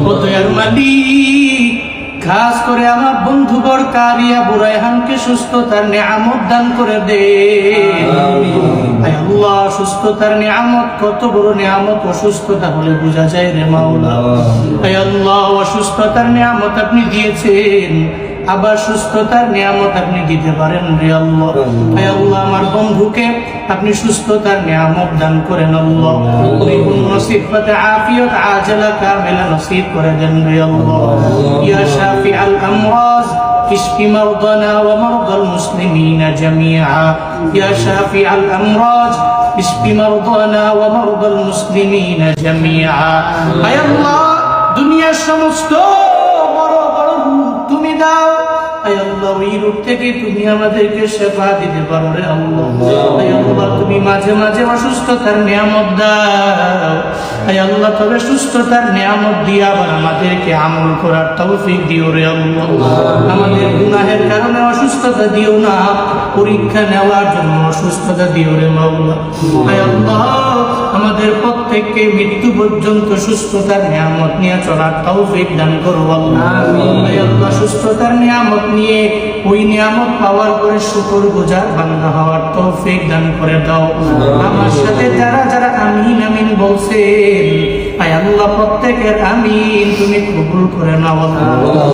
ও দয়ার মালিক, খাস করে আমার বন্ধুবর কারিয়া বুরাইহানকে সুস্থতার নিয়ামত দান করে দে। আয় আল্লাহ, সুস্থতার নিয়ামত কত বড় নিয়ামত, অসুস্থতা হলে বোঝা যায় রে মাওলা। আয় আল্লাহ, অসুস্থতার নিয়ামত আপনি দিয়েছেন, আবার সুস্থতার নিয়ামত আপনি দিতে পারেন রে আল্লাহ। আয় আল্লাহ, আমার বন্ধুকে আপনি সুস্থতার নিয়ামত দান করেন আল্লাহ। পরিপূর্ণ সিফাতে আফিয়ত আজলা কামিলা নসিব করে দেন রে আল্লাহ। ইয়া শাফিআল আমরাজ اشف مرضنا ومرضى المسلمين جميعا يا شافع الأمراض اشف مرضنا ومرضى المسلمين جميعا আয় আল্লাহ, দুনিয়ার সমস্ত বড় বড় রোগ তুমি দাও। আয় আল্লাহ, ওই রোগ থেকে তুমি আমাদেরকে শেফা দিতে পারো রে আল্লাহ। আয় আল্লাহ, তুমি মাঝে মাঝে অসুস্থতার নিয়ামত দাও। আয় আল্লাহ, তবে সুস্থতার নিয়ামত দিয়ে আবার আমাদেরকে আমল করার তৌফিক দিও রে আল্লাহ। আমাদের গুনাহের কারণে অসুস্থতা দিও না, পরীক্ষা নেওয়ার জন্য অসুস্থতা দিও রে মাওলা। আয় আল্লাহ, আমাদের প্রত্যেককে মৃত্যু পর্যন্ত সুস্থতার নিয়ামত নিয়ে চলার তৌফিক দান করো আল্লাহ। আয় আল্লাহ, সুস্থতার নিয়ামত নিয়ে ওই নিয়ামত পাওয়ার পরে শুকরগুজার বান্দা হওয়ার তৌফিক দান করে দাও। আমার সাথে যারা যারা আমিন আমিন বলছেন, আয় আল্লাহ, প্রত্যেকের আমিন তুমি কবুল করে নাও আল্লাহ।